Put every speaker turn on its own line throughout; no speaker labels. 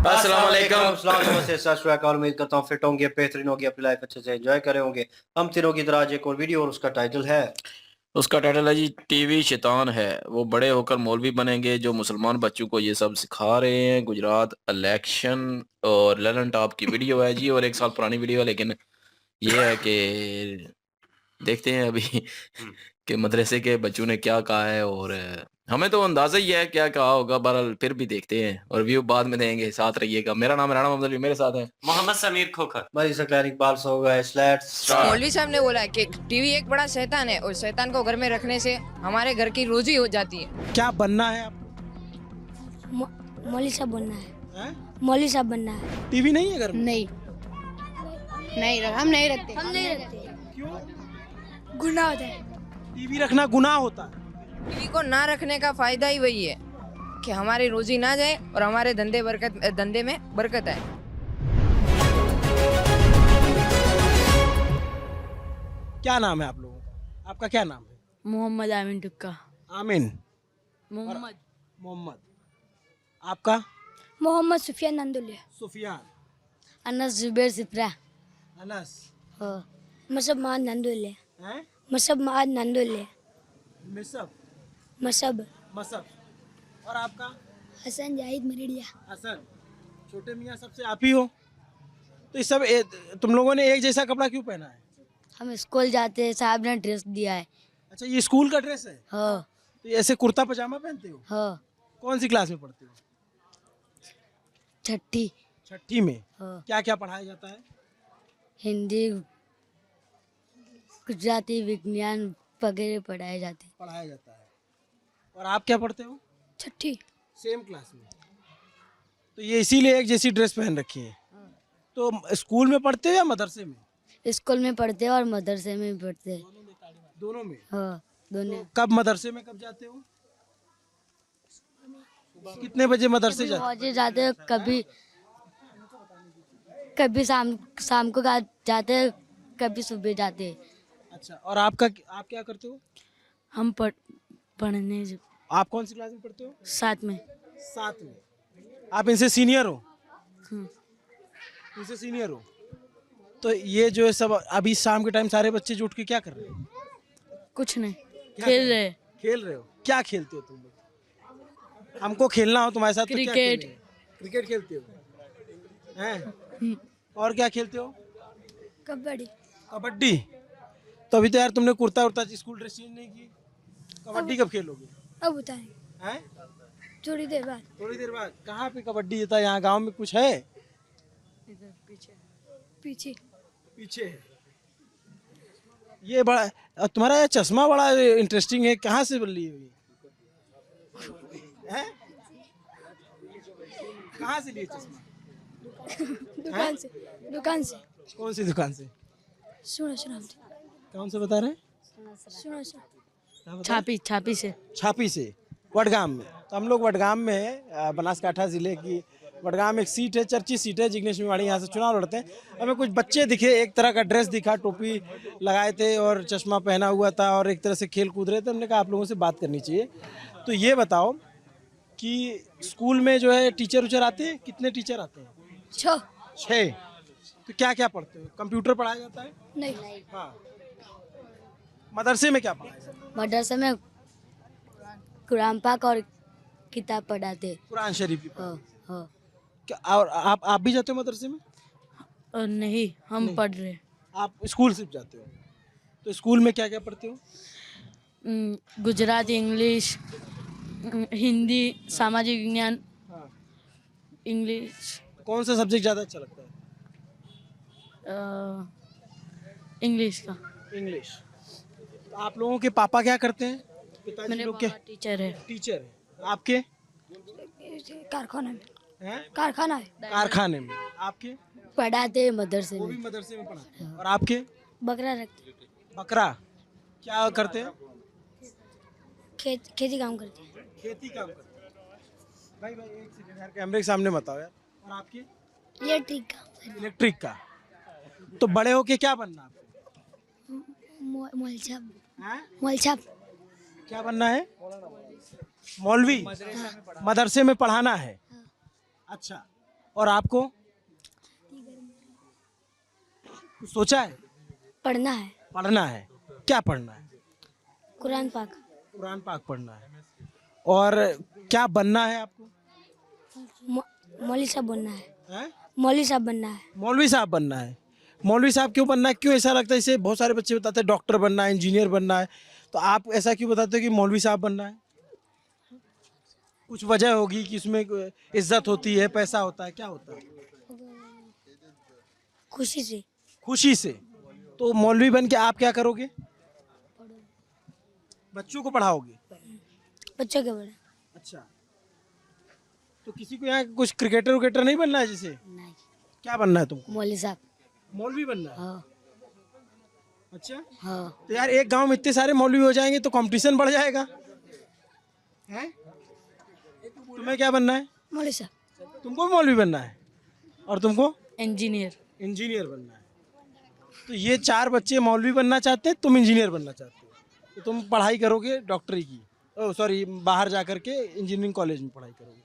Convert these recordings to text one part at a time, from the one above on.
अस्सलाम वालेकुम।
और उम्मीद करता हूँ फिट होंगे, बेहतरीन होंगे, अपनी लाइफ अच्छे से एंजॉय करे होंगे। हम तीनों की तरह आज एक और वीडियो और उसका टाइटल है
है जी टीवी शैतान है। वो बड़े होकर मौलवी बनेंगे जो मुसलमान बच्चों को ये सब सिखा रहे हैं। गुजरात इलेक्शन और ललन टॉप की वीडियो है जी, और 1 साल पुरानी वीडियो है, लेकिन ये है कि देखते हैं अभी कि मदरसे के बच्चों ने क्या कहा है। और हमें तो अंदाजा ही है क्या कहा होगा, बहरहाल फिर भी देखते हैं और व्यू बाद में देंगे। साथ रहिएगा। मेरा नाम है राणा मोहम्मद अली, मेरे साथ है
मोहम्मद समीर खोखर।
भाई सकलैन इकबाल सो गए
मौलवी साहब ने बोला कि टीवी एक बड़ा शैतान है और शैतान को घर में रखने से हमारे घर की रोजी हो जाती है।
क्या बनना है आपको?
मौलवी साहब बनना है। मौलवी साहब बनना है।
टीवी नहीं है घर में?
नहीं हम नहीं रखते।
क्यों?
गुनाह होता है।
टीवी रखना गुनाह होता है?
टीवी को ना रखने का फायदा ही वही है कि हमारी रोजी ना जाए और हमारे धंधे में बरकत आए।
क्या नाम है आप लोगों का? आपका क्या नाम है?
मोहम्मद आमिन टुक्का।
आमिन। मोहम्मद। आपका?
मोहम्मद सुफियान नंदुल्ले।
सुफियान।
अनस जुबैर सिप्रा।
अनस।
मसब माद नंदुल्ले।
हैं?
मसब माद नंदुल्ले।
मिसब।
मसब।
मसब। और आपका?
हसन जाहिद मरेडिया।
हसन। छोटे मियाँ सबसे आप ही हो? तो ये सब तुम लोगों ने एक जैसा कपड़ा क्यों पहना है?
हम स्कूल जाते हैं, साहब ने ड्रेस दिया है।
अच्छा, ये स्कूल का ड्रेस है?
हाँ।
तो ये ऐसे कुर्ता पजामा पहनते हो?
हाँ।
कौन सी क्लास में पढ़ते हो? छठी में।
हाँ।
क्या क्या पढ़ाया जाता है?
हिंदी, गुजराती, विज्ञान वगैरह पढ़ाए जाते हैं।
पढ़ाया जाता है। और आप क्या पढ़ते हो?
छठी।
सेम क्लास में। तो ये इसीलिए एक जैसी ड्रेस पहन रखी है। तो स्कूल में पढ़ते हो या मदरसे में?
स्कूल में पढ़ते हैं और मदरसे में भी पढ़ते हैं।
दोनों में?
हाँ, दोनों।
तो कब मदरसे में कब जाते हो? कितने बजे मदरसे जाते हो?
जाते हैं, कभी शाम को जाते हैं, कभी सुबह जाते हैं।
अच्छा, और आप क्या करते हो?
हम पढ़ने
आप कौन सी क्लास में पढ़ते हो?
साथ में।
साथ में। आप इनसे सीनियर हो?
हम्म।
इनसे सीनियर हो? तो ये जो है सब अभी शाम के टाइम सारे बच्चे जुट के क्या कर रहे हैं?
कुछ नहीं,
क्या
खेल
कर
रहे हैं।
खेल रहे हो? क्या खेलते हो तुम लोग? हमको खेलना हो तुम्हारे साथ तो क्या
क्रिकेट।
खेलेंगे? क्रिकेट खेलते हो? हैं? और क्या खेलते हो?
कबड्डी।
कबड्डी। तो अभी तो यार तुमने कुर्ता उर्ता स्कूल ड्रेस चेंज नहीं की, कबड्डी कब खेलोगे?
अब बताएं।
हैं?
थोड़ी देर बाद।
थोड़ी देर बाद। कहाँ पे कबड्डी होता है? यहाँ गांव में कुछ है?
इधर पीछे।
पीछे है। ये बड़ा तुम्हारा ये चश्मा बड़ा इंटरेस्टिंग है। कहाँ से बन ली है ये? हैं? कहाँ से लिए चश्मा?
दुकान से।
कौन सी दुकान से?
सुनो
कौन से बता रहे हैं? क्या बता रहे हैं?
छापी से।
छापी से। वडगाम में। तो हम लोग वडगाम में है, बनासकाठा जिले की वडगाम एक सीट है, चर्चित सीट है। जिग्नेश मेवाड़ी यहाँ से चुनाव लड़ते हैं। हमें कुछ बच्चे दिखे, एक तरह का ड्रेस दिखा, टोपी लगाए थे और चश्मा पहना हुआ था और एक तरह से खेल कूद रहे थे। हमने कहा आप लोगों से बात करनी चाहिए। तो ये बताओ कि स्कूल में जो है टीचर उचर आते हैं? कितने टीचर आते हैं? 6। तो क्या क्या पढ़ते हो? कंप्यूटर पढ़ाया जाता है?
नहीं।
हाँ। मदरसे में क्या पढ़ाया जाता है?
मदरसे में कुरान पाक और किताब पढ़ाते।
कुरान शरीफ की।
हाँ।
क्या और आप भी जाते हो मदरसे में?
और नहीं, हम पढ़ रहे।
आप स्कूल सिर्फ जाते हो? तो स्कूल में क्या क्या पढ़ते हो?
गुजराती, इंग्लिश, हिंदी, सामाजिक विज्ञान।
हाँ।
इंग्लिश।
कौन सा सब्जेक्ट ज़्यादा अच्छा लगता है?
इंग्लिश का।
इंग्लिश। तो आप लोगों के पापा क्या करते हैं? पिताजी
मेरे
लोग
पापा
क्या?
टीचर है।
टीचर है। आपके?
कारखाना में।
हैं?
कारखाना है।
कारखाने में। आपके?
पढ़ाते मदरसे
वो
में।
भी मदरसे में पढ़ाते हैं। और आपके?
बकरा रखते।
बकरा। क्या करते हैं?
खेती काम करते हैं।
खेती काम करते हैं। भाई एक सेकंड यार, कैमरे के सामने बताओ यार। और आपके?
इलेक्ट्रिक काम।
इलेक्ट्रिक का। तो बड़े होके क्या बनना आपको?
मोलछाप।
क्या बनना है? मौलवी। मदरसे में पढ़ाना है। अच्छा, और आपको कुछ सोचा है?
पढ़ना है,
पढ़ना है। क्या पढ़ना है?
कुरान पाक।
कुरान पाक पढ़ना है। और क्या बनना है आपको?
मौलवी साहब बनना है,
हैं?
मौलवी साहब बनना है।
मौलवी साहब बनना है। मौलवी साहब क्यों बनना है? क्यों ऐसा लगता है? इसे बहुत सारे बच्चे बताते हैं डॉक्टर बनना है, इंजीनियर बनना है, तो आप ऐसा क्यों बताते हो कि मौलवी साहब बनना है? कुछ वजह होगी कि उसमें इज्जत होती है, पैसा होता है, क्या होता है?
खुशी से।
खुशी से। तो मौलवी बन के आप क्या करोगे? बच्चों को पढ़ाओगे?
बच्चों के बड़े।
अच्छा, तो किसी को यहाँ कुछ क्रिकेटर विकेटर नहीं बनना है जैसे?
नहीं,
क्या बनना है तुमको?
मौलवी साहब।
मौलवी बनना है।
हाँ
अच्छा,
हाँ।
तो यार एक गांव में इतने सारे मौलवी हो जाएंगे तो कंपटीशन बढ़ जाएगा। हैं? तुम्हें क्या बनना है?
मौलवी साहब।
तुमको भी मौलवी बनना है। और तुमको?
इंजीनियर।
इंजीनियर बनना है। तो ये 4 बच्चे मौलवी बनना चाहते हैं, तुम इंजीनियर बनना चाहते हो, तो तुम पढ़ाई करोगे डॉक्टरी की, सॉरी बाहर जा कर के इंजीनियरिंग कॉलेज में पढ़ाई करोगे।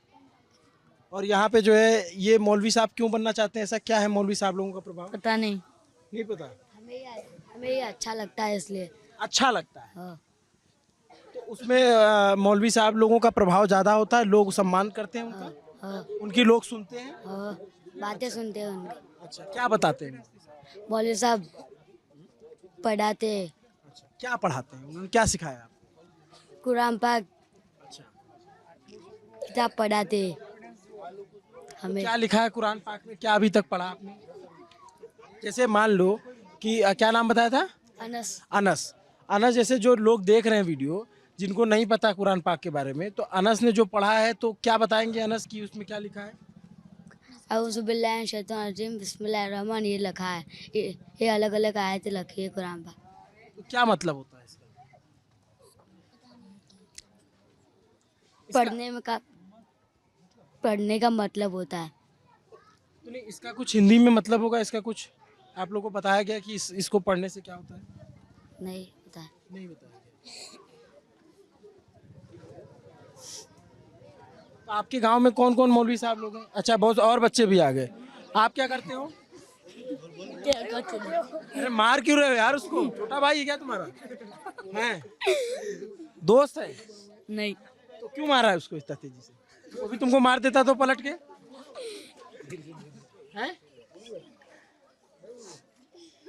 और यहाँ पे जो है ये मौलवी साहब क्यों बनना चाहते हैं? ऐसा क्या है मौलवी साहब लोगों का प्रभाव?
पता नहीं,
नहीं पता।
हमें ये अच्छा लगता है इसलिए।
अच्छा लगता है।
हाँ
तो उसमें मौलवी साहब लोगों का प्रभाव ज़्यादा होता है, लोग सम्मान करते हैं उनका,
हाँ
उनकी लोग सुनते हैं।
हाँ। बातें सुनते हैं उनकी।
अच्छा, क्या बताते हैं?
मौलवी साहब पढ़ाते हैं,
अच्छा, क्या पढ़ाते हैं? उन्होंने क्या सिखाया आपको?
कुरान पाक
अच्छा,
किताब पढ़ाते हैं हमें।
क्या लिखा है कुरान पाक में? क्या अभी तक पढ़ा आपने? जैसे मान लो कि क्या नाम बताया था?
अनस।
अनस। अनस जैसे जो लोग देख रहे हैं वीडियो, जिनको नहीं पता कुरान पाक के बारे में, तो अनस ने जो पढ़ा है तो क्या बताएंगे अनस की उसमें क्या लिखा है?
औज़ुबिल्लाहि शैतानिर्रजीम बिस्मिल्लाहिर्रहमान, ये लिखा है। ये अलग अलग आयतें लिखी है कुरान पाक।
तो क्या मतलब होता है इसका?
पढ़ने का मतलब होता है।
तो नहीं, इसका कुछ हिंदी में मतलब होगा? इसका कुछ आप लोगों को बताया गया कि इसको पढ़ने से क्या होता है?
नहीं होता है।
नहीं बताया गया। तो आपके गांव में कौन कौन मौलवी साहब लोग हैं? अच्छा, बहुत और बच्चे भी आ गए। आप क्या करते हो? अरे मार क्यों रहे हो यार उसको? छोटा भाई है क्या तुम्हारा? है? दोस्त है?
नहीं।
तो क्यों मारा है उसको इतना तेजी से? वो भी तुमको मार देता तो पलट के? हैं?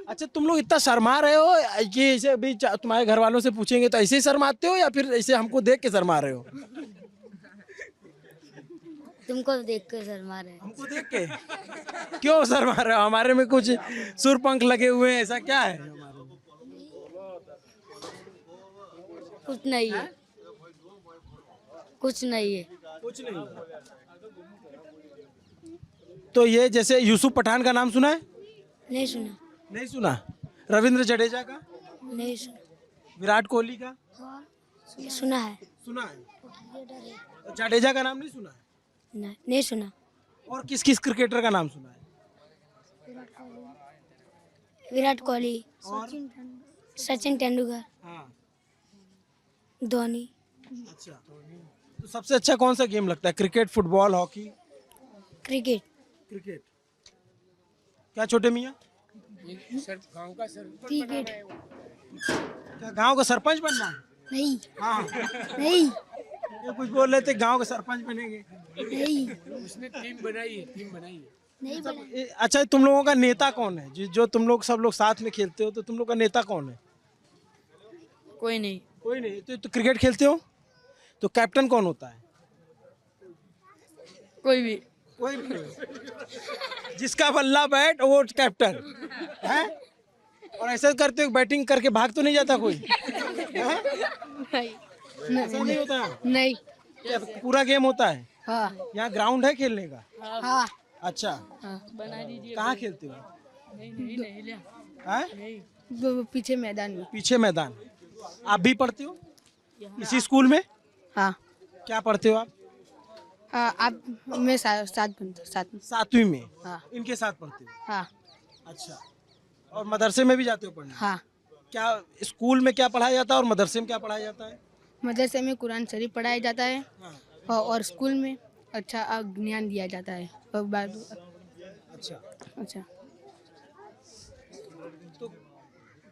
अच्छा, तुम लोग इतना शर्मा रहे हो कि ऐसे अभी तुम्हारे घर वालों से पूछेंगे तो ऐसे ही शर्माते हो या फिर ऐसे हमको देख के शर्मा रहे हो?
तुमको देख कर शर्मा रहे हैं।
हमको देख के क्यों शर्मा रहे हो? हमारे में कुछ सुर पंख लगे हुए हैं, ऐसा क्या है हमारे में?
कुछ नहीं है, कुछ नहीं है।
कुछ नहीं। तो ये जैसे यूसुफ पठान का नाम सुना है?
नहीं सुना।
नहीं सुना। रविंद्र जडेजा का?
नहीं सुना।
विराट कोहली का?
सुना है।
सुना है। जडेजा का नाम नहीं सुना है?
नहीं सुना।
और किस किस क्रिकेटर का नाम सुना है?
विराट कोहली,
और?
सचिन तेंदुलकर,
हाँ।
धोनी।
अच्छा, तो सबसे अच्छा कौन सा गेम लगता है? Cricket, football, hockey?
Cricket.
Cricket. क्या छोटे मियाँ?
क्रिकेट।
क्या गांव का सरपंच बनना है?
नहीं
हाँ।
नहीं
ये कुछ बोल रहे थे गांव का सरपंच बनेंगे।
नहीं
अच्छा, तुम लोगों का नेता कौन है? जो तुम लोग सब लोग साथ में खेलते हो, तो तुम लोग का नेता कौन है?
कोई नहीं।
कोई नहीं। तो क्रिकेट खेलते हो तो कैप्टन कौन होता है?
कोई भी।
कोई भी नहीं। जिसका बल्ला बैट वो कैप्टन है। और ऐसा करते हो बैटिंग करके भाग तो नहीं जाता कोई? हैं? ऐसा नहीं होता?
नहीं।
क्या पूरा गेम होता है?
हाँ
यहाँ ग्राउंड है खेलने का?
हाँ
अच्छा,
बना दीजिए।
कहाँ खेलते हो? हैं?
पीछे मैदान में।
पीछे मैदान। आप भी पढ़ते हो इसी स्कूल में?
हाँ
क्या पढ़ते हो आप?
आप मैं साथ
7वीं में?
हाँ
इनके साथ पढ़ते हो?
हाँ
अच्छा, और मदरसे में भी जाते हो पढ़ने?
हाँ।
क्या स्कूल में क्या पढ़ाया जाता है और मदरसे में क्या पढ़ाया जाता है?
मदरसे में कुरान शरीफ पढ़ाया जाता है
हाँ।
और स्कूल में
अच्छा ज्ञान दिया जाता है और
अच्छा,
अच्छा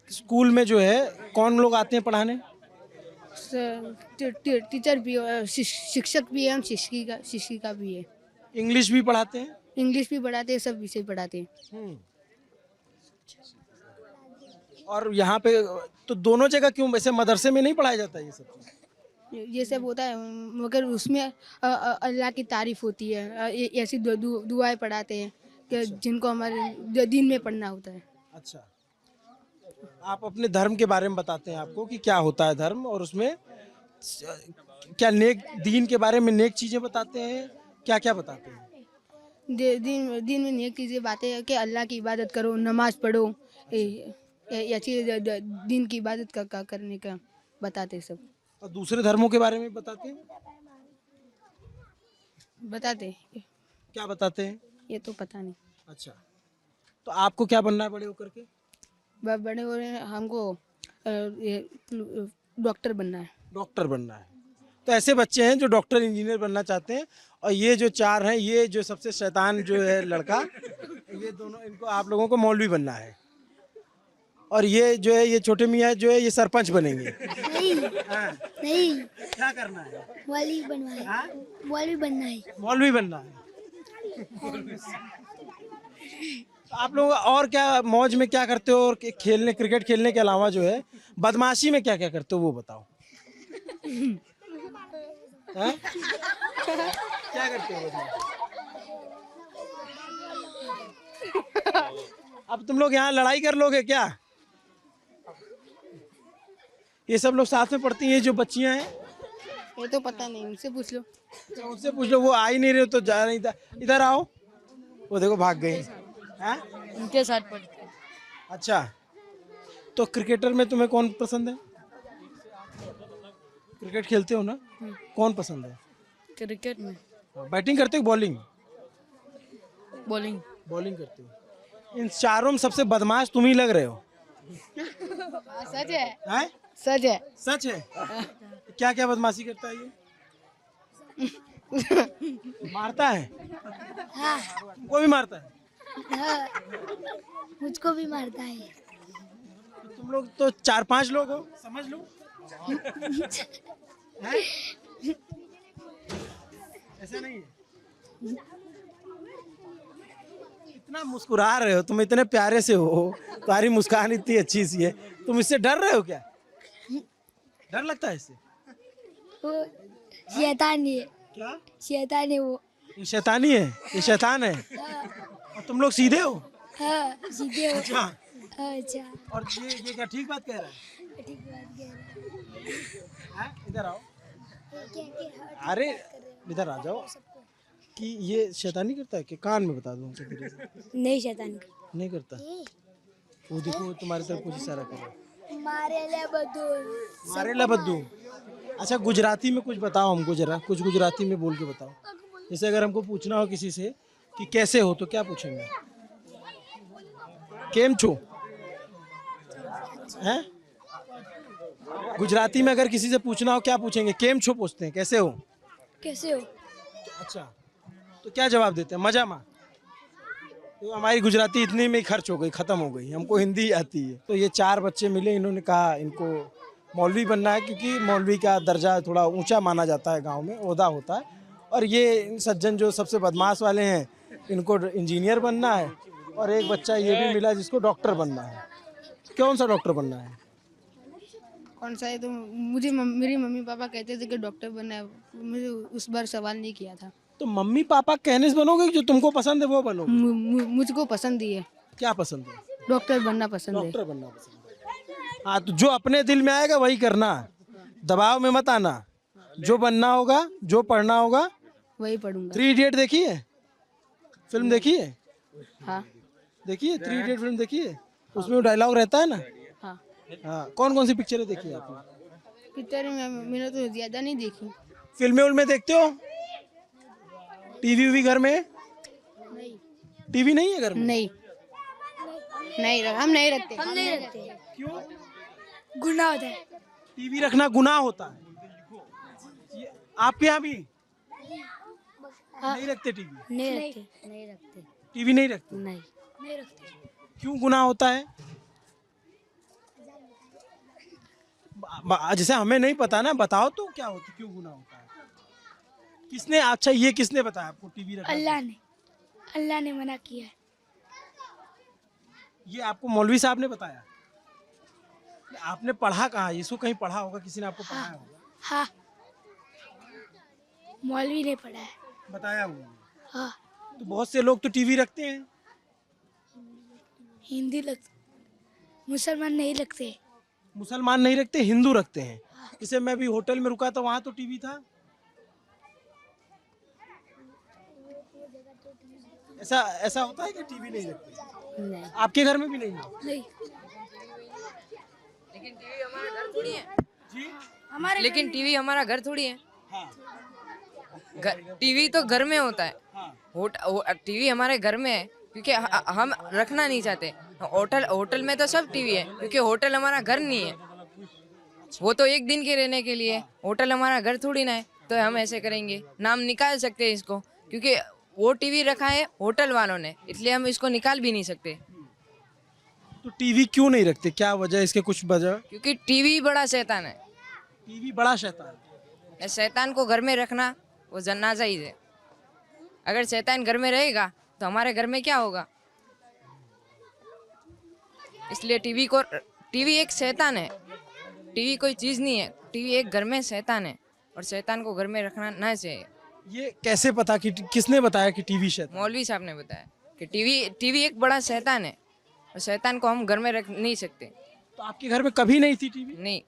स्कूल में जो है कौन लोग आते हैं पढ़ाने?
टीचर भी और शिक्षक भी है और शिक्षिका भी है।
इंग्लिश भी पढ़ाते हैं?
इंग्लिश भी पढ़ाते हैं, सब विषय पढ़ाते हैं।
और यहाँ पे तो दोनों जगह क्यों, वैसे मदरसे में नहीं पढ़ाया जाता ये सब चीज़?
ये सब होता है मगर उसमें अल्लाह की तारीफ होती है। ऐसी दुआएं पढ़ाते हैं कि जिनको हमारे दिन में पढ़ना होता है।
अच्छा, आप अपने धर्म के बारे में बताते हैं आपको कि क्या होता है धर्म, और उसमें क्या नेक दीन के बारे में नेक चीज़ें बताते हैं, क्या क्या बताते हैं?
दिन में नेक चीज़ें बातें हैं कि अल्लाह की इबादत करो, नमाज पढ़ो, ऐसी दिन की इबादत करने का बताते हैं सब।
और दूसरे धर्मों के बारे में बताते हैं?
बताते हैं,
क्या बताते हैं?
ये तो पता नहीं।
अच्छा, तो आपको क्या बनना है बड़े होकर के?
बड़े हो रहे हैं, हमको डॉक्टर बनना है।
डॉक्टर बनना है। तो ऐसे बच्चे हैं जो डॉक्टर इंजीनियर बनना चाहते हैं, और ये जो चार हैं, ये जो सबसे शैतान जो है लड़का, ये दोनों, इनको आप लोगों को मौलवी बनना है। और ये जो है, ये छोटे मियाँ जो है, ये सरपंच बनेंगे।
नहीं
हाँ,
नहीं,
क्या करना है?
मौलवी बनना है।
हाँ?
मौलवी बनना है।
मौलवी बनना है। आप लोग और क्या मौज में क्या करते हो, और खेलने, क्रिकेट खेलने के अलावा जो है बदमाशी में क्या क्या करते हो वो बताओ। हाँ? क्या करते हो बदमाशी? अब तुम लोग यहाँ लड़ाई कर लोगे क्या? ये सब लोग साथ में पढ़ती हैं जो बच्चियां हैं?
ये तो पता नहीं, उनसे पूछ लो।
तो उनसे पूछ लो, वो आ ही नहीं रहे तो जा नहीं था। इधर आओ, वो देखो भाग गई। हाँ?
उनके साथ पढ़ते हैं।
अच्छा, तो क्रिकेटर में तुम्हें कौन पसंद है? क्रिकेट खेलते हो ना, कौन पसंद है?
क्रिकेट में
बैटिंग करते हो बॉलिंग?
बॉलिंग।
बॉलिंग करते हो। इन चारों में सबसे बदमाश तुम ही लग रहे हो।
सच है।
हैं?
सच है।
सच है? क्या क्या बदमाशी करता है ये? मारता है?
हाँ,
तुमको भी मारता है?
हाँ, मुझको भी मारता है।
तो तुम लोग तो 4-5 लोग हो, समझ लो। हैं? ऐसा नहीं है। इतना मुस्कुरा रहे हो तुम, इतने प्यारे से हो, तुम्हारी मुस्कान इतनी अच्छी सी है, तुम इससे डर रहे हो क्या? डर लगता है इससे?
वो शैतान है।
क्या?
शैतान है वो।
ये शैतानी है, ये शैतान है। और तुम लोग सीधे हो?
हाँ, सीधे हो।
अच्छा,
अच्छा,
और ये क्या ठीक बात कह रहा है?
ठीक बात कह रहे
हैं? इधर आओ।
हैं।
अरे इधर आ जाओ। कि ये शैतानी करता है कि कान में बता दूं तेरे से?
नहीं, शैतान
नहीं करता। वो देखो तुम्हारी तरफ कुछ इशारा कर रहा है। मारे ला बद्दू। अच्छा, गुजराती में कुछ बताओ हमको जरा, कुछ गुजराती में बोल के बताओ। जैसे अगर हमको पूछना हो किसी से कि कैसे हो, तो क्या पूछेंगे? केम छो? हैं? गुजराती में अगर किसी से पूछना हो क्या पूछेंगे? केम छो पूछते हैं, कैसे हो?
कैसे हो?
अच्छा, तो क्या जवाब देते हैं? मजा मा। तो हमारी गुजराती इतनी में ही खर्च हो गई, ख़त्म हो गई, हमको हिंदी आती है। तो ये 4 बच्चे मिले, इन्होंने कहा इनको मौलवी बनना है, क्योंकि मौलवी का दर्जा थोड़ा ऊंचा माना जाता है, गांव में ओहदा होता है। और ये सज्जन जो सबसे बदमाश वाले हैं, इनको इंजीनियर बनना है। और एक बच्चा ये भी मिला जिसको डॉक्टर बनना है। कौन सा डॉक्टर बनना है?
कौन सा है? तो मुझे मेरी मम्मी पापा कहते थे कि डॉक्टर बनना है। मुझे उस बार सवाल नहीं किया था।
तो मम्मी पापा कहने से बनोगे, जो तुमको पसंद है वो बनोगे?
मुझको पसंद ही है,
क्या पसंद है?
डॉक्टर बनना पसंद है।
डॉक्टर बनना पसंद है। हाँ, तो जो अपने दिल में आएगा वही करना, दबाव में मत आना। जो बनना होगा, जो पढ़ना होगा।
वही पढ़ूंगा।
3 इडियट देखी है? फिल्म देखी है?
हाँ
देखिए 3 इडियट फिल्म देखी है? उसमें वो डायलॉग रहता है ना।
हाँ।
हाँ, कौन कौन सी पिक्चरें देखी है आपने?
पिक्चर मैंने तो ज्यादा नहीं देखी।
फिल्में उल्में देखते हो? टीवी घर में?
नहीं,
टीवी नहीं है घर में?
नहीं, हम नहीं रखते।
हम नहीं रखते।
क्यों?
गुनाह होता है।
टीवी रखना गुनाह होता है? आपके यहाँ भी? नहीं रखते टीवी?
नहीं रखते
टीवी नहीं रखते?
नहीं
क्यों गुनाह होता है? जैसे हमें नहीं पता ना, बताओ तो क्या होता, क्यों गुनाह होता है? किसने, अच्छा ये किसने बताया आपको टीवी रखना?
अल्लाह ने मना किया है।
ये आपको मौलवी साहब ने बताया? आपने पढ़ा कहाँ? इसको कहीं पढ़ा होगा, किसी ने आपको पढ़ाया होगा?
हाँ, मौलवी ने पढ़ा है।
बताया हुआ?
हाँ,
तो बहुत से लोग तो टीवी रखते हैं।
हिंदी लगते, मुसलमान नहीं लगते।
मुसलमान नहीं रखते, हिंदू रखते हैं। जैसे मैं भी होटल में रुका था, वहां तो टीवी था। ऐसा ऐसा होता है कि टीवी नहीं रखते?
नहीं
आपके घर में भी नहीं है?
नहीं
लेकिन टीवी हमारा घर थोड़ी है।
जी
लेकिन टीवी हमारा घर थोड़ी है।
हाँ
टीवी तो घर में होता है।
हाँ।
टीवी हमारे घर में है क्योंकि हम रखना नहीं चाहते। होटल में तो सब टीवी है क्योंकि होटल हमारा घर नहीं है। वो तो एक दिन के रहने के लिए, होटल हमारा घर थोड़ी ना है। तो हम ऐसे करेंगे, नाम निकाल सकते हैं इसको क्योंकि वो टीवी रखा है होटल वालों ने, इसलिए हम इसको निकाल भी नहीं सकते।
तो टीवी क्यों नहीं रखते, क्या वजह, इसके कुछ वजह?
क्योंकि टीवी बड़ा शैतान है।
टीवी बड़ा शैतान है।
शैतान को घर में रखना वो नाजायज है। अगर शैतान घर में रहेगा तो हमारे घर में क्या होगा? इसलिए टीवी एक शैतान है। टीवी कोई चीज़ नहीं है, टीवी एक घर में शैतान है और शैतान को घर में रखना ना चाहिए।
ये कैसे पता कि, किसने बताया कि टीवी शैतान?
मौलवी साहब ने बताया कि टीवी एक बड़ा शैतान है और शैतान को हम घर में रख नहीं सकते।
तो आपके घर में कभी नहीं थी टीवी?
नहीं।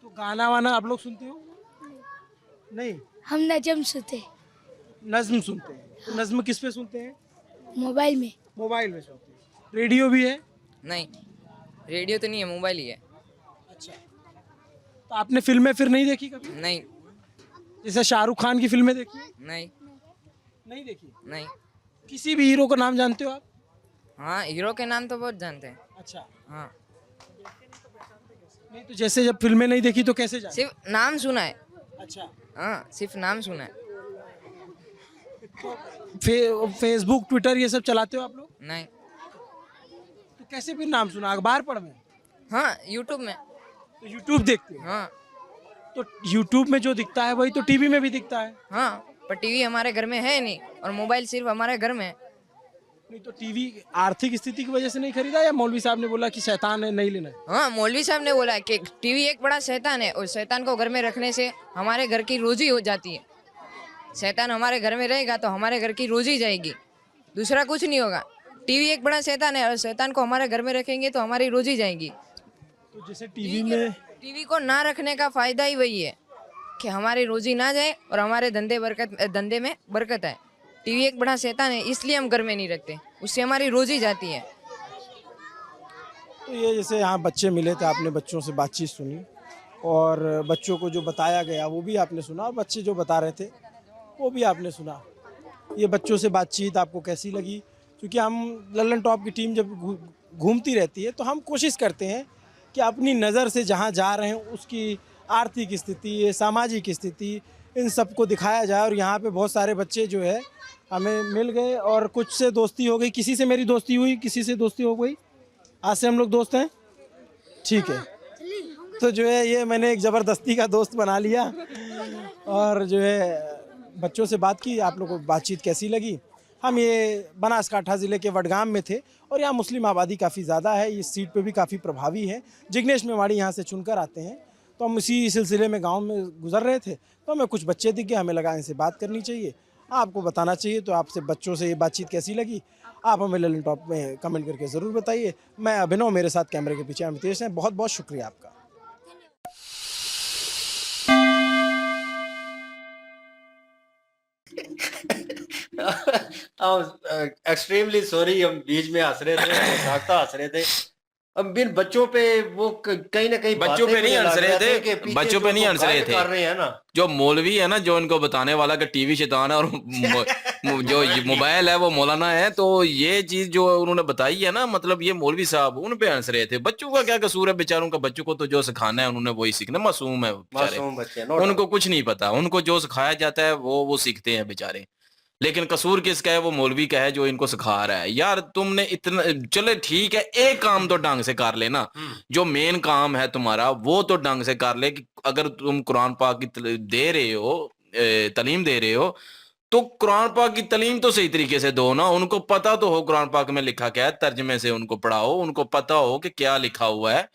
तो गाना वाना आप लोग सुनते हो? नहीं,
हम नजम सुनते,
नज्म सुनते हैं। तो नज्म किस पे सुनते हैं?
मोबाइल में।
मोबाइल में सुनते हैं। रेडियो भी है?
नहीं, रेडियो तो नहीं है, मोबाइल ही है।
अच्छा, तो आपने फिल्में फिर नहीं देखी कभी?
नहीं।
जैसे शाहरुख खान की फिल्में देखी?
नहीं।
नहीं देखी?
नहीं।
किसी भी हीरो का नाम जानते हो आप?
हाँ, हीरो के नाम तो बहुत जानते हैं।
अच्छा,
हाँ,
नहीं तो जैसे जब फिल्में नहीं देखी तो कैसे जाने?
सिर्फ नाम सुना है।
अच्छा,
हाँ, सिर्फ नाम सुना है।
फेसबुक ट्विटर ये सब चलाते हो आप लोग?
नहीं।
तो कैसे फिर नाम सुना, अखबार पढ़ में?
हाँ, यूट्यूब में।
तो यूट्यूब देखते हो?
हाँ।
तो यूट्यूब में जो दिखता है वही तो टीवी में भी दिखता है।
हाँ, पर टीवी हमारे घर में है नहीं और मोबाइल सिर्फ हमारे घर में है।
नहीं तो टीवी आर्थिक स्थिति की वजह से नहीं खरीदा, या मौलवी साहब ने बोला कि शैतान है नहीं लेना है?
हाँ, मौलवी साहब ने बोला कि टीवी एक बड़ा शैतान है और शैतान को घर में रखने से हमारे घर की रोजी हो जाती है। शैतान हमारे घर में रहेगा तो हमारे घर की रोजी जाएगी, दूसरा कुछ नहीं होगा। टीवी एक बड़ा शैतान है और शैतान को हमारे घर में रखेंगे तो हमारी रोजी जाएगी।
तो जैसे टीवी
को ना रखने का फायदा ही वही है कि हमारी रोजी ना जाए और हमारे धंधे में बरकत है। टीवी एक बड़ा शैतान है, इसलिए हम घर में नहीं रखते, उससे हमारी रोजी जाती है।
तो ये जैसे यहाँ बच्चे मिले थे, आपने बच्चों से बातचीत सुनी और बच्चों को जो बताया गया वो भी आपने सुना और बच्चे जो बता रहे थे वो भी आपने सुना। ये बच्चों से बातचीत आपको कैसी लगी? क्योंकि हम लल्लन टॉप की टीम जब घूमती रहती है तो हम कोशिश करते हैं कि अपनी नज़र से जहाँ जा रहे हैं उसकी आर्थिक स्थिति, सामाजिक स्थिति, इन सब को दिखाया जाए। और यहाँ पे बहुत सारे बच्चे जो है हमें मिल गए और कुछ से दोस्ती हो गई, किसी से मेरी दोस्ती हुई, किसी से दोस्ती हो गई, आज से हम लोग दोस्त हैं। ठीक है, तो जो है ये मैंने एक ज़बरदस्ती का दोस्त बना लिया और जो है बच्चों से बात की। आप लोगों को बातचीत कैसी लगी? हम ये बनासकाठा ज़िले के वडगाम में थे और यहाँ मुस्लिम आबादी काफ़ी ज़्यादा है, इस सीट पे भी काफ़ी प्रभावी है। जिग्नेश मेवाड़ी यहाँ से चुनकर आते हैं, तो हम इसी सिलसिले में गांव में गुजर रहे थे तो हमें कुछ बच्चे दिख गए, हमें लगा इनसे बात करनी चाहिए, आपको बताना चाहिए। तो आपसे बच्चों से ये बातचीत कैसी लगी आप हमें लल्लन टॉप में कमेंट करके ज़रूर बताइए। मैं अभिनव, मेरे साथ कैमरे के पीछे अमितेश हैं। बहुत बहुत शुक्रिया आपका।
एक्सट्रीमली सॉरी, हम बीच में हंस रहे थे, हंस रहे थे। अब इन बच्चों पे वो कहीं ना कहीं
बच्चों पे
बातें
नहीं
मुझे
हंस
लग
रहे
रहा था
थे,
कि पीछे
बच्चों
जो
पे नहीं
वो
हंस रहे
गाइड
थे।
कर रहे हैं ना।
जो मौलवी है ना, जो इनको बताने वाला कि टीवी शैतान है और जो ये मोबाइल है वो मौलाना है, तो ये चीज जो उन्होंने बताई है ना, मतलब ये मौलवी साहब उन पे हंस रहे थे। बच्चों का क्या कसूर है बेचारों का? बच्चों को तो जो सिखाना है उन्होंने वही सीखना। मासूम है बेचारे,
मासूम बच्चे, नो
उनको
डाउट।
कुछ नहीं पता। उनको जो सिखाया जाता है वो सीखते हैं बेचारे। लेकिन कसूर किसका है? वो मौलवी का है जो इनको सिखा रहा है। यार तुमने इतना, चले ठीक है, एक काम तो ढंग से कर लेना। जो मेन काम है तुम्हारा वो तो ढंग से कर ले। कि अगर तुम कुरान पाक की दे रहे हो, तालीम दे रहे हो, तो कुरान पाक की तालीम तो सही तरीके से दो ना। उनको पता तो हो कुरान पाक में लिखा क्या है, तर्जमे से उनको पढ़ाओ, उनको पता हो कि क्या लिखा हुआ है।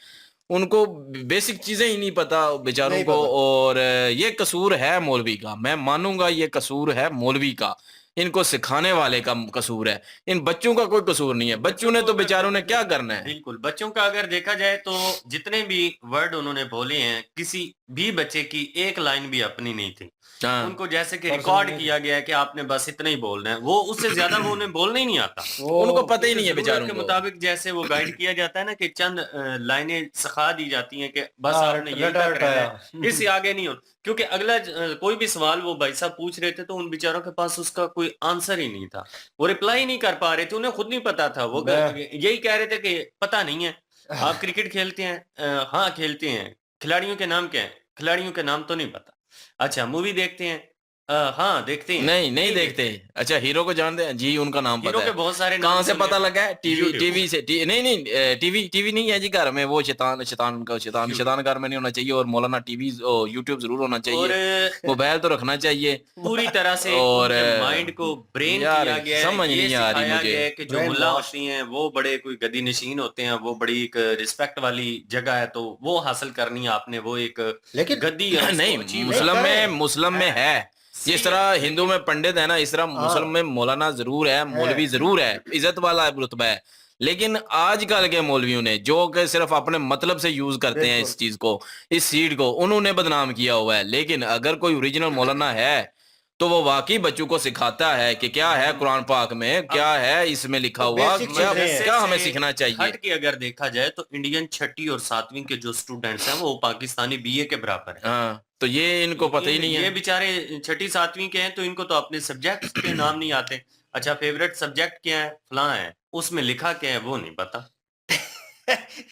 उनको बेसिक चीजें ही नहीं पता बेचारों
नहीं
को।
पता।
और ये कसूर है मौलवी का, मैं मानूंगा ये कसूर है मौलवी का, इनको सिखाने वाले का कसूर है। इन बच्चों का कोई कसूर नहीं है। बच्चों ने तो बेचारों ने क्या करना है?
बिल्कुल, बच्चों का अगर देखा जाए तो जितने भी वर्ड उन्होंने बोले हैं, किसी भी बच्चे की एक लाइन भी अपनी नहीं थी।
हाँ,
उनको जैसे कि
और
रिकॉर्ड
सुनिए,
किया गया है कि आपने बस इतना ही बोलना है, वो उससे ज्यादा वो उन्हें बोलना ही नहीं आता।
उनको
वो
पता ही नहीं है
जरूरत
बेचारों
के
को।
मुताबिक जैसे वो गाइड किया जाता है ना कि चंद लाइनें सिखा दी जाती हैं कि बस
हाँ,
आपने यही
रटा
तक रहना
रटाया।
है, इससे आगे नहीं हो। क्योंकि अगला कोई भी सवाल वो भाई साहब पूछ रहे थे तो उन बेचारों के पास उसका कोई आंसर ही नहीं था। वो रिप्लाई नहीं कर पा रहे थे, उन्हें खुद नहीं पता था। वो
मैं
यही कह रहे थे कि पता नहीं है। आप क्रिकेट खेलते हैं? हाँ खेलते हैं। खिलाड़ियों के नाम क्या है? खिलाड़ियों के नाम तो नहीं पता। अच्छा, मूवी देखते हैं? हाँ देखते हैं।
नहीं नहीं देखते। अच्छा, हीरो को जानते हैं जी, उनका नाम
हीरो
पता
के
है।
बहुत सारे नाम
कहाँ से
सुने
पता
हैं।
लगा है? TV
YouTube.
टीवी से नहीं नहीं, टीवी टीवी नहीं है जी घर में। वो शैतान शैतान का शैतान
यूट्यूब।
शैतान घर में नहीं होना चाहिए। और मौलाना टीवी यूट्यूब जरूर होना
और
चाहिए। मोबाइल तो रखना चाहिए।
पूरी तरह से
और
उनके माइंड को ब्रेन
यार
किया गया है।
समझ
ये
नहीं आ रही
सिखाया
मुझे।
गया है कि जो
ब्रेन
मुल्ला
वॉश।
होती हैं वो बड़े कोई गद्दी नशीन होते हैं, वो बड़ी एक रिस्पेक्ट वाली जगह है, तो वो हासिल करनी है आपने। वो एक
लेकिन
गद्दी है, उसको
नहीं,
achieve
मुस्लिम
करना
में मुस्लिम में है। जिस तरह हिंदू में पंडित है ना, इस तरह मुस्लिम में मौलाना जरूर है, मौलवी जरूर है, इज्जत वाला रुतबा है। लेकिन आजकल के मौलवियों ने जो कि सिर्फ अपने मतलब से यूज करते हैं
बिल्कुल।
इस चीज को, इस सीड को, उन्होंने बदनाम किया हुआ है। लेकिन अगर कोई ओरिजिनल मौलाना है तो वो वाकई बच्चों को सिखाता है कि क्या है कुरान पाक में, क्या है इसमें लिखा
वो
हुआ,
basic
क्या
चीजें हैं।
क्या हमें सीखना चाहिए।
हट के अगर देखा जाए तो इंडियन छठी और सातवीं के जो स्टूडेंट्स हैं वो पाकिस्तानी बीए के बराबर है।
हाँ, तो ये इनको पता ही नहीं
ये
है।
बेचारे छठी सातवीं के हैं तो इनको तो अपने सब्जेक्ट के नाम नहीं आते। अच्छा, फेवरेट सब्जेक्ट क्या है? फलां है, उसमें लिखा क्या है वो नहीं पता।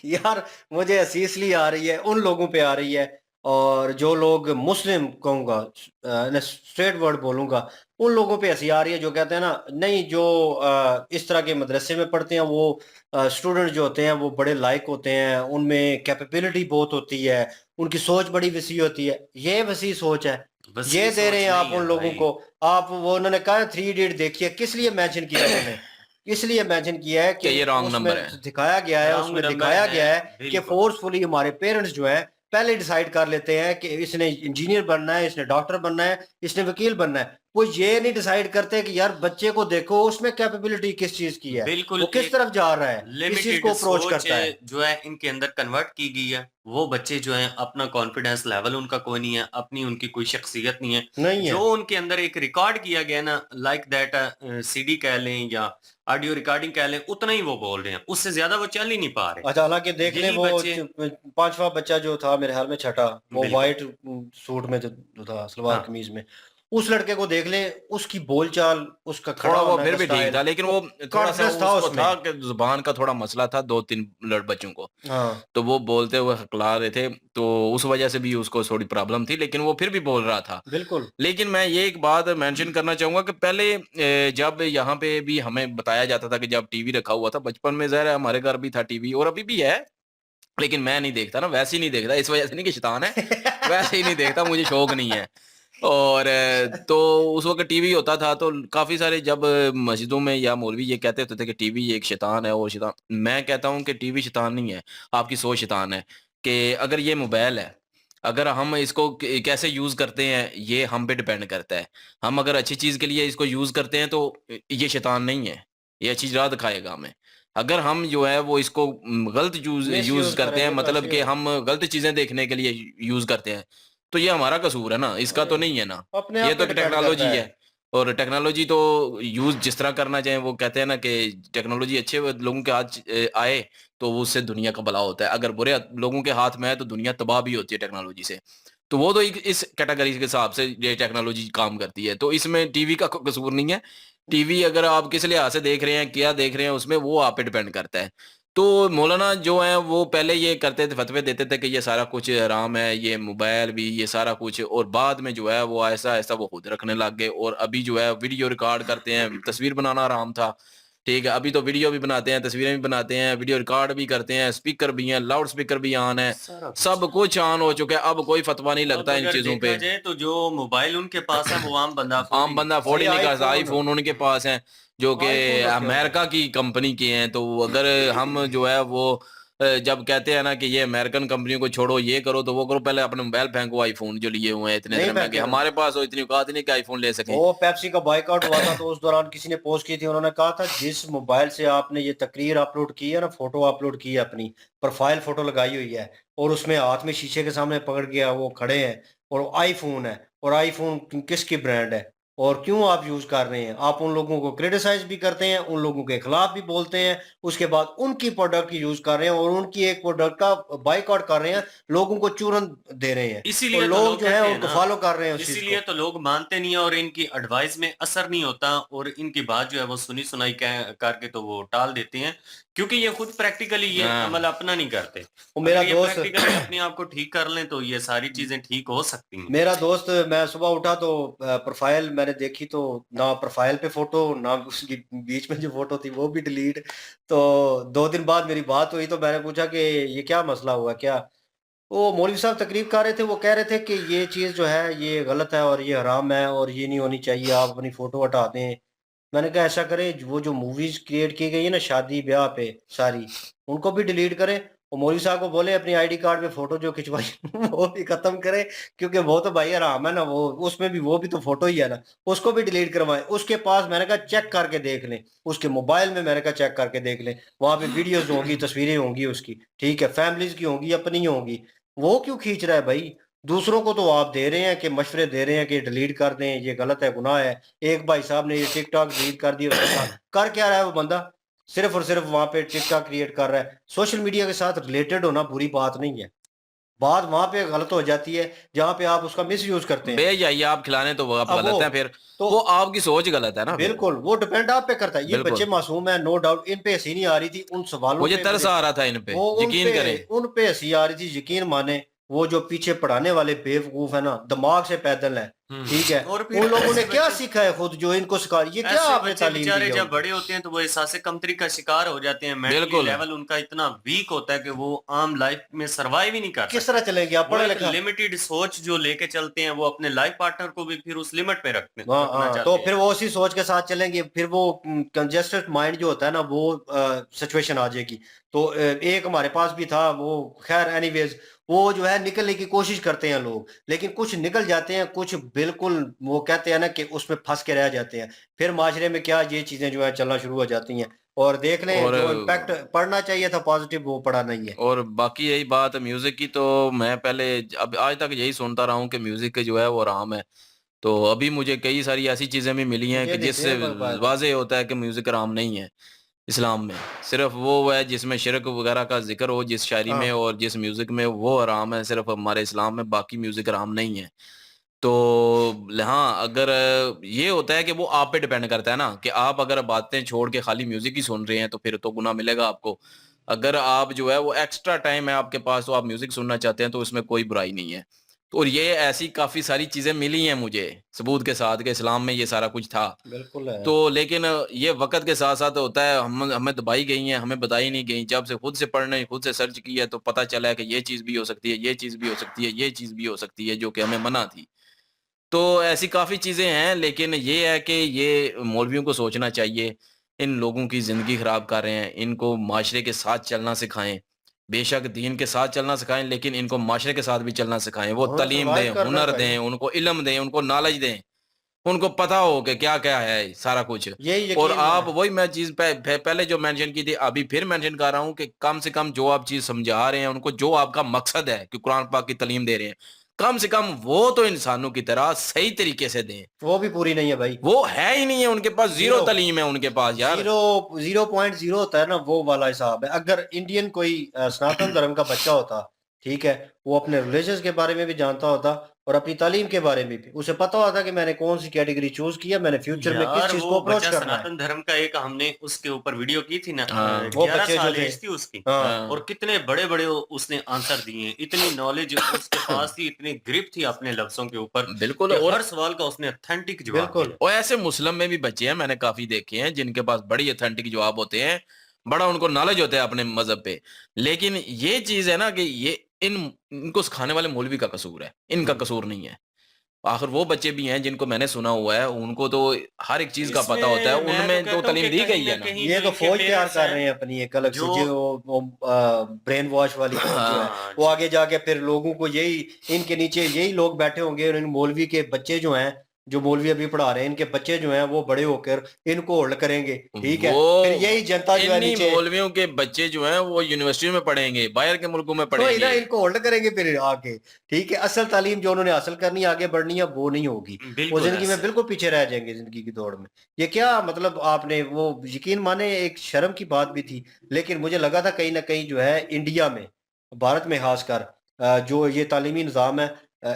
यार मुझे हंसी इसलिए आ रही है, उन लोगों पे आ रही है, और जो लोग मुस्लिम कहूंगा, स्ट्रेट वर्ड बोलूंगा, उन लोगों पे हंसी आ रही है जो कहते हैं ना, नहीं जो इस तरह के मदरसे में पढ़ते हैं वो स्टूडेंट जो होते हैं वो बड़े लायक होते हैं, उनमें कैपेबिलिटी बहुत होती है, उनकी सोच बड़ी वसी होती है। ये वसी सोच है,
वसी
ये दे रहे हैं
सोच
आप
नहीं
उन
है
लोगों
भाई।
को। आप वो उन्होंने कहा 3 इडियट देखिए, किस लिए मेंशन किया उन्होंने? इसलिए मेंशन किया है
कि
कि
ये रॉन्ग
उसमें
नंबर है।
दिखाया गया है,
रॉन्ग
उसमें
नंबर
दिखाया गया है कि
बिल्कुल।
फोर्सफुली हमारे पेरेंट्स जो हैं पहले डिसाइड कर लेते हैं कि इसने इंजीनियर बनना है, इसने डॉक्टर बनना है, इसने वकील बनना है। वो ये नहीं डिसाइड करते कि यार बच्चे को देखो उसमें कैपेबिलिटी किस चीज की है,
बिल्कुल,
वो किस
एक
तरफ जा रहा है, किस चीज
लिमिटेड
को अप्रोच
सोच
करता है।
जो है इनके अंदर कन्वर्ट की गई है। वो बच्चे जो हैं अपना कॉन्फिडेंस लेवल उनका कोई नहीं है, अपनी उनकी कोई शख्सियत नहीं है।
नहीं है।
जो उनके अंदर एक रिकॉर्ड किया गया ना, लाइक दैट सीडी कह लें या ऑडियो रिकॉर्डिंग कह लें, उतना ही वो बोल रहे हैं, उससे ज्यादा वो चल ही नहीं पा रहे।
अच्छा, हालांकि देख ले
यही
वो
बच्चे
5वां बच्चा जो था मेरे ख्याल में छठा, वो
बिल्कुल।
व्हाइट सूट में जो था, सलवार
हाँ।
कमीज में, उस लड़के को देख ले, उसकी बोलचाल, उसका खड़ा
थोड़ा वो
होने
फिर
का
भी ठीक
स्टाइल,
था, लेकिन वो थोड़ा सा
कॉन्फिडेंस था
उसको
उसमें।
था कि जुबान का थोड़ा मसला था 2-3 बच्चों को।
हाँ,
तो वो बोलते हुए हकला रहे थे, तो उस वजह से भी उसको थोड़ी प्रॉब्लम थी, लेकिन वो फिर भी बोल रहा था।
बिल्कुल।
लेकिन मैं ये एक बात मेंशन करना चाहूंगा कि पहले जब यहाँ पे भी हमें बताया जाता था कि जब टीवी रखा हुआ था बचपन में, ज़ाहिर है हमारे घर भी था टीवी और अभी भी है, लेकिन मैं नहीं देखता ना, वैसे ही नहीं देखता, इस वजह से नहीं कि शैतान है, वैसे ही नहीं देखता, मुझे शौक नहीं है। और तो उस वक्त टीवी होता था तो काफी सारे जब मस्जिदों में या मौलवी ये कहते होते थे कि टीवी एक शैतान है, वो शैतान। मैं कहता हूँ कि टीवी शैतान नहीं है, आपकी सोच शैतान है। कि अगर ये मोबाइल है, अगर हम इसको कैसे यूज करते हैं ये हम पे डिपेंड करता है। हम अगर अच्छी चीज के लिए इसको यूज करते हैं तो ये शैतान नहीं है, ये अच्छी राह दिखाएगा हमें। अगर हम जो है वो इसको गलत यूज
मिसयूज
करते हैं,
करेंगे तो
मतलब
ऐसे
कि
ही होगा।
हम गलत चीजें देखने के लिए यूज करते हैं, तो ये हमारा कसूर है ना, इसका तो नहीं है ना।
अपने
ये
आप
तो
पे डिपेंड
टेक्नोलॉजी
करता
है।
है।
और टेक्नोलॉजी तो यूज़ जिस तरह करना चाहिए, वो कहते हैं ना कि टेक्नोलॉजी अच्छे लोगों के हाथ आए तो वो उससे दुनिया का भला होता है। अगर बुरे लोगों के हाथ में आए तो दुनिया तबाह भी होती है टेक्नोलॉजी से। तो वो तो एक इस कैटेगरी के हिसाब से ये टेक्नोलॉजी काम करती है। तो इसमें टीवी का कोई कसूर नहीं है। टीवी अगर आप किस लिहाज से देख रहे हैं, क्या देख रहे हैं, उसमें वो आप पे डिपेंड करता है। तो मौलाना जो हैं वो पहले ये करते थे, फतवे देते थे कि ये सारा कुछ हराम है, ये मोबाइल भी, ये सारा कुछ, और बाद में जो है वो ऐसा-ऐसा वो खुद रखने लग गए और अभी जो है वीडियो रिकॉर्ड करते हैं, तस्वीर बनाना हराम था, ठीक है? अभी तो वीडियो भी बनाते हैं, तस्वीरें भी बनाते हैं, वीडियो रिकॉर्ड भी करते हैं, स्पीकर भी हैं, लाउड स्पीकर भी ऑन है,
सारा कुछ।
सब कुछ ऑन हो चुका है, अब कोई फतवा नहीं
अब
लगता इन
अगर
चीज़ों
देखा
पे।
जाए तो जो मोबाइल उनके पास है वो आम बंदा अफोर्ड ही
आम
नहीं
बंदा
कर
अफोर्ड ही
भाई
नहीं कर सकता।
आईफोन
आईफ़ोन उनके पास हैं, जो कि
आईफोन रखे हुए
अमेरिका
हैं।
की कंपनी के हैं, तो अगर हम जो है वो जब कहते हैं ना कि ये अमेरिकन कंपनियों को छोड़ो, ये करो, तो वो करो, पहले अपने मोबाइल फेंको आईफ़ोन जो लिए हुए हैं
नहीं
इतने महँगे।
फेंके ना।
हमारे पास तो इतनी औकात ही नहीं कि आईफ़ोन ले सकें।
वो पेप्सी का बॉयकॉट हुआ था तो उस दौरान किसी ने पोस्ट की थी, उन्होंने कहा था जिस मोबाइल से आपने ये तकरीर अपलोड की है ना, फोटो अपलोड की है, अपनी प्रोफाइल फोटो लगाई हुई है और उसमें हाथ में शीशे के सामने पकड़ के वो खड़े हैं और आईफोन है, और आईफोन किसकी ब्रांड है और क्यों आप यूज कर रहे हैं, आप उन लोगों को क्रिटिसाइज भी करते हैं, उन लोगों के खिलाफ भी बोलते हैं, उसके बाद उनकी प्रोडक्ट यूज कर रहे हैं और उनकी एक प्रोडक्ट का बाइकआउट कर रहे हैं, लोगों को चूरन दे रहे हैं और
इसीलिए तो
लोग
लोग
जो है
कहते हैं
उनको
ना,
फॉलो कर रहे हैं उस चीज
इसीलिए
को।
तो लोग मानते नहीं है और इनकी एडवाइस में असर नहीं होता और इनकी बात जो है वो सुनी सुनाई करके तो वो टाल देते हैं, क्योंकि ये खुद प्रैक्टिकली ये
हाँ।
अमल अपना नहीं करते।
वो
अगर
मेरा
ये
दोस्त
प्रैक्टिकली अपने आप को ठीक कर लें तो ये सारी चीजें ठीक हो सकती हैं।
मेरा दोस्त, मैं सुबह उठा तो प्रोफाइल मैंने देखी तो ना प्रोफाइल पे फोटो, ना उसकी बीच में जो फोटो थी वो भी डिलीट। तो 2 दिन बाद मेरी बात हुई तो मैंने पूछा कि ये क्या मसला हुआ क्या? वो मौलवी साहब तकरीर कर रहे थे, वो कह रहे थे कि ये चीज़ जो है ये गलत है और ये हराम है और ये नहीं होनी चाहिए, आप अपनी फोटो हटा दें। मैंने कहा ऐसा करें, वो जो मूवीज क्रिएट की गई है ना शादी ब्याह पे सारी, उनको भी डिलीट करें और मौलवी साहब को बोले अपनी आईडी कार्ड पे फोटो जो खिंचवाई वो भी खत्म करें, क्योंकि वो तो भाई हराम है ना, वो उसमें भी वो भी तो फोटो ही है ना, उसको भी डिलीट करवाएं। उसके पास मैंने कहा चेक करके देख लें, उसके मोबाइल में मैंने कहा चेक करके देख लें, वहां पे वीडियोज होंगी, तस्वीरें होंगी उसकी, ठीक है, फैमिलीज की होंगी, अपनी होंगी। वो क्यों खींच रहा है भाई? दूसरों को तो आप दे रहे हैं कि मशवरे दे रहे हैं कि डिलीट कर दें, ये गलत है, गुनाह है। एक भाई साहब ने ये टिकटॉक डिलीट कर दिया, उसके साथ कर क्या रहा है वो बंदा? सिर्फ और सिर्फ वहां पे टिकटॉक क्रिएट कर रहा है। सोशल मीडिया के साथ रिलेटेड होना बुरी बात नहीं है, बात वहां पे गलत हो जाती है जहां पे आप उसका मिस यूज करते हैं।
भैया ये आप खिलाने तो वो आप
अब
गलत हैं फिर।
तो
वो आपकी सोच गलत है ना फिर।
बिल्कुल वो डिपेंड आप पे करता है। ये
बिल्कुल।
बच्चे मासूम है, नो डाउट, इन पे हंसी नहीं आ रही थी, उन सवालों
मुझे
पे
तरस
मुझे
आ रहा था इन पे,
वो
यकीन करें।
उन पे हंसी आ रही थी, यकीन माने। वो जो पीछे पढ़ाने वाले बेवकूफ है ना, दिमाग से पैदल है, ठीक है,
और फिर
उन लोगों ने
ऐसे
क्या
बच्चे
सीखा है खुद जो इनको सिखा, ये क्या
ऐसे
आपने
बच्चे
तालीम दी
बेचारे
है
जब
उनको?
बड़े होते हैं तो वो एहसास कमतरी का शिकार हो जाते हैं, मेंटली
बिल्कुल।
लेवल उनका इतना वीक होता है कि वो आम लाइफ में सरवाइव ही नहीं कर
किस
सकते।
तरह चलेंगे आप
वो
पढ़ा
एक
लिखा?
लिमिटेड सोच जो लेके चलते हैं, वो अपने लाइफ पार्टनर को भी फिर उस लिमिट पे
हाँ
रखना
हाँ, तो
चाहते
फिर
हैं।
वो उसी सोच के साथ चलेंगे, फिर वो कंजेस्टेड माइंड जो होता है ना, वो सिचुएशन आ जाएगी। तो एक हमारे पास भी था वो, खैर एनीवेज, वो जो है निकलने की कोशिश करते हैं लोग, लेकिन कुछ निकल जाते हैं, कुछ बिल्कुल वो कहते हैं ना कि उसमें फंस के रह जाते हैं। फिर माशरे में क्या ये चीजें जो है चलना शुरू हो जाती हैं, और देख लें
और
जो इम्पैक्ट पड़ना चाहिए था पॉजिटिव, वो पड़ा नहीं है।
और बाकी यही बात है म्यूजिक की, तो मैं पहले अब आज तक यही सुनता रहा हूँ कि म्यूजिक जो है वो हराम है। तो अभी मुझे कई सारी ऐसी चीजें भी मिली हैं
मुझे
कि
नहीं
जिससे
देर बर्बाद है।
वाज़ेह होता है कि म्यूजिक हराम नहीं है इस्लाम में। सिर्फ वो है जिसमें शिरक वगैरह का जिक्र हो जिस शायरी में
हाँ,
और जिस म्यूजिक में, वो हराम है सिर्फ हमारे इस्लाम में, बाकी म्यूजिक हराम नहीं है। तो हाँ, अगर ये होता है कि वो आप पे डिपेंड करता है ना कि आप अगर बातें छोड़ के खाली म्यूज़िक ही सुन रहे हैं तो फिर तो गुनाह मिलेगा आपको। अगर आप जो है वो एक्स्ट्रा टाइम है आपके पास तो आप म्यूज़िक सुनना चाहते हैं तो इसमें कोई बुराई नहीं है। तो और ये ऐसी काफ़ी सारी चीज़ें मिली हैं मुझे सबूत के साथ कि इस्लाम में ये सारा कुछ था।
बिल्कुल है।
तो लेकिन ये वक़्त के साथ-साथ होता है, हम हमें दबाई गई हैं, हमें बताई नहीं गई। जब से खुद से पढ़ने, खुद से सर्च किया तो पता चला है कि ये चीज़ भी हो सकती है, ये चीज़ भी हो सकती है, ये चीज़ भी हो सकती है जो कि हमें मना थी। तो ऐसी काफ़ी चीज़ें हैं, लेकिन ये है कि ये मौलवियों को सोचना चाहिए, इन लोगों की ज़िंदगी ख़राब कर रहे हैं, इनको माशरे के साथ चलना सिखाएँ। बेशक दीन के साथ चलना सिखाएँ, लेकिन इनको माशरे के साथ भी चलना सिखाएँ। वो
हाँ,
तालीम दें,
सर्वाइव करना है
हुनर
भाई,
दें, उनको इल्म दें, उनको नॉलेज दें, उनको पता हो कि क्या-क्या है सारा कुछ।
यही
और
यकीन
आप
है।
वही मैं चीज़ पहले जो मेंशन की थी, अभी फिर मेंशन कर रहा हूँ कि कम से कम जो आप चीज़ समझा रहे हैं उनको, जो आपका मकसद है कि कुरान पाक की तालीम दे रहे हैं, कम से कम वो तो इंसानों की तरह सही तरीके से दें।
वो भी पूरी नहीं है भाई।
वो है ही नहीं है, उनके पास जीरो
जीरो।
तालीम है उनके पास यार।
0.0 होता है ना, वो वाला हिसाब है। अगर इंडियन कोई सनातन धर्म का बच्चा होता, ठीक है, वो अपने रिलीजन के बारे में भी जानता होता और अपनी तालीम के बारे में भी, उसे पता होता कि मैंने कौन सी कैटेगरी चूज किया, मैंने फ्यूचर में किस
यार
चीज
वो
को अप्रोच
बच्चा
करना है।
सनातन धर्म का एक हमने उसके ऊपर वीडियो की थी ना,
हाँ।
वो
11
बच्चे जो
साल
थे।
एज थी उसकी,
हाँ
हाँ।
और कितने बड़े बड़े उसने आंसर दिए, इतनी नॉलेज उसके पास थी, इतनी ग्रिप थी अपने लफ्जों के ऊपर
बिल्कुल।
कि
और
हर सवाल का उसने ऑथेंटिक जवाब
बिल्कुल।
दिया।
और ऐसे मुस्लिम में भी बच्चे हैं, मैंने काफी देखे हैं जिनके पास बड़ी ऑथेंटिक जवाब होते हैं, बड़ा उनको नॉलेज होता है अपने मजहब पे। लेकिन ये चीज है ना कि ये इनको सिखाने वाले मौलवी का कसूर है, इनका कसूर नहीं है। आखिर वो बच्चे भी हैं जिनको मैंने सुना हुआ है, उनको तो हर एक चीज का पता होता है,
इसमें मैं
उनमें तो
कहता हूं
तालीम
कि
दी
कहीं
गई है
ना
ना।
कहीं
ये
जो
तो
इनके
फौज तैयार
पेरेंट्स
कर
हैं,
रहे हैं अपनी एक अलग से,
जो
जो ब्रेन वॉश वाली फौज जो है,
हाँ
वो आगे जाके फिर लोगों को यही, इनके नीचे यही लोग बैठे होंगे और इन मौलवी के बच्चे जो हैं, जो मौलवी अभी पढ़ा रहे हैं, इनके बच्चे जो हैं वो बड़े होकर इनको होल्ड करेंगे, ठीक है, फिर
वो
यही जनता जो है
इन्हीं
नीचे
मौलवियों के बच्चे जो हैं वो यूनिवर्सिटी में पढ़ेंगे, बाहर के मुल्कों में
वही ना,
पढ़ेंगे।
इनको होल्ड करेंगे फिर आगे, ठीक है। असल तालीम जो उन्होंने हासिल करनी है, आगे बढ़नी है, वो नहीं होगी। वो
बिल्कुल
जिंदगी में
ऐसे
बिल्कुल पीछे रह जाएंगे जिंदगी की दौड़ में। ये क्या मतलब, आपने वो यकीन माने एक शर्म की बात भी थी, लेकिन मुझे लगा था कहीं ना कहीं जो है इंडिया में, भारत में खासकर, जो ये तालीमी निज़ाम है,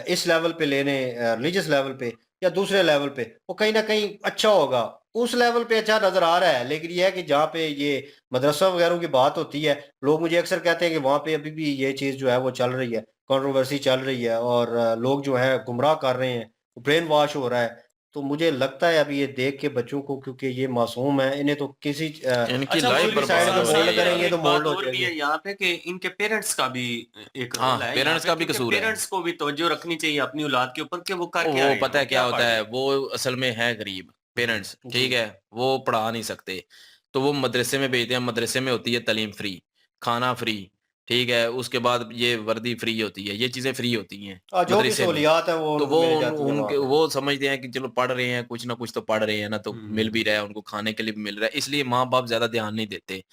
इस लेवल पे लेने, रिलीजियस लेवल पे या दूसरे लेवल पे, वो कहीं ना कहीं अच्छा होगा। उस लेवल पे अच्छा नजर आ रहा है, लेकिन ये है कि जहाँ पे ये मदरसा वगैरह की बात होती है, लोग मुझे अक्सर कहते हैं कि वहाँ पे अभी भी ये चीज़ जो है वो चल रही है, कंट्रोवर्सी चल रही है, और लोग जो है गुमराह कर रहे हैं, ब्रेन वॉश हो रहा है। तो मुझे लगता है अभी ये देख के बच्चों को, क्योंकि ये मासूम है, इन्हें तो किसी
इनकी
अच्छा,
लाइफ
दूसरी
मौलवी
साइड
बर्बाद
पे
हो
साहब
रही
मोल्ड
है
साहब
यार।
करेंगे
एक
तो
बात
मोल्ड हो
और भी
जाएंगे।
है यहाँ पे कि इनके पेरेंट्स का भी एक
हाँ,
रोल है यहाँ
पेरेंट्स
पे,
का भी
क्योंकि
कसूर है।
पेरेंट्स को भी तवज्जो रखनी चाहिए अपनी औलाद के ऊपर कि वो कर क्या
वो
रहे हैं,
पता
वो
है क्या
क्या
होता
पढ़ रहे
है,
हैं।
वो असल में है गरीब पेरेंट्स, ठीक
जी।
है, वो पढ़ा नहीं सकते, तो वो मदरसे में भेजते हैं। मदरसे में होती है तालीम फ्री, खाना फ्री, ठीक है, उसके बाद ये वर्दी फ्री होती है, ये चीजें फ्री होती हैं
जो भी
मदरसे में।
सहूलियात है वो
तो
उनको
वो
मिल जाती है वहाँ
उनके
पे।
वो समझते हैं कि चलो पढ़ रहे हैं, कुछ ना कुछ तो पढ़ रहे हैं ना, तो मिल भी
हम्म।
रहा है, उनको खाने के लिए भी मिल रहा है, इसलिए माँ बाप ज्यादा ध्यान नहीं देते।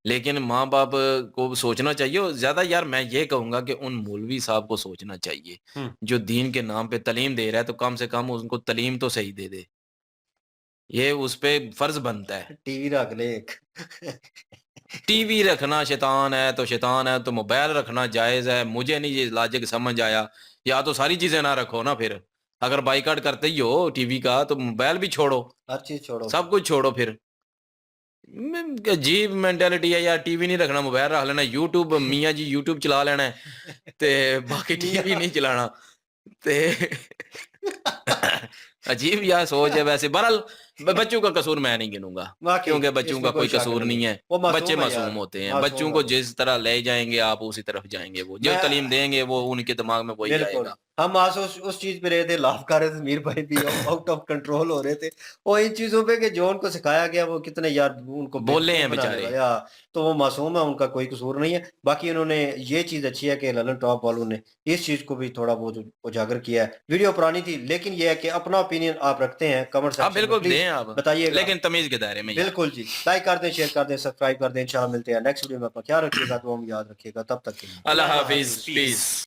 लेकिन माँ बाप को सोचना चाहिए, और ज्यादा यार मैं ये कहूंगा कि उन मौलवी साहब को सोचना चाहिए,
हम्म।
जो दीन के नाम पे तालीम दे रहा है, तो कम से कम उनको तालीम तो सही दे दे, ये उस पे फर्ज बनता है।
टीवी रख ले एक।
टीवी रखना शैतान है तो शैतान है, तो मोबाइल रखना जायज है, मुझे नहीं ये लॉजिक समझ आया। या तो सारी चीजें ना रखो ना, फिर अगर बाइकआउट करते ही हो टीवी का, तो मोबाइल भी छोड़ो,
हर चीज छोड़ो।
सब कुछ छोड़ो फिर। अजीब मेंटेलिटी है यार, टीवी नहीं रखना, मोबाइल रख लेना, यूट्यूब मियाँ जी यूट्यूब चला लेना है, ते बाकी टीवी
मियाँ।
नहीं चलाना, ते अजीब यार सोच है वैसे। बहरहाल बच्चों का कसूर मैं नहीं गिनूंगा,
वाकई
क्योंकि बच्चों
इसमें
का
कोई
कोई
शक
कसूर
नहीं
नहीं
है,
है।
वो
बच्चे
मासूम है
मासूम
यार,
होते हैं, बच्चों
मासूम
को
है वो।
जिस तरह ले जाएंगे आप उसी तरफ जाएंगे, वो जो तालीम
मैं
देंगे वो उनके दिमाग में वही
बिल्कुल,
जाएगा।
हम आज उस चीज पे रहे थे, लाफ कर रहे थे, मीर भाई भी आउट ऑफ कंट्रोल हो रहे थे, और इन चीजों पे कि जो उनको सिखाया गया वो कितने यार उनको
बोले
बेवकूफ
हैं
बनाने
बेचारे।
वाले, या तो वो मासूम है, उनका कोई कसूर नहीं है। बाकी उन्होंने ये चीज अच्छी है कि ललन टॉप वालों ने इस चीज को भी थोड़ा बहुत उजागर किया है। वीडियो पुरानी थी, लेकिन ये है कि अपना ओपिनियन आप रखते हैं, कमेंट
आप
सेक्शन में
बिल्कुल
प्लीज
दें आप,
बताइएगा।
लेकिन तमीज के दायरे में यार।
बिल्कुल जी, लाइक कर दें, शेयर कर दें, सब्सक्राइब कर दें। इंशाल्लाह मिलते हैं नेक्स्ट वीडियो में। अपना ख्याल रखिएगा, दुआ में याद रखिएगा, तब तक के लिए
अल्लाह
अल्लाह
हाफिज,
हाफिज, पीस।
पीस।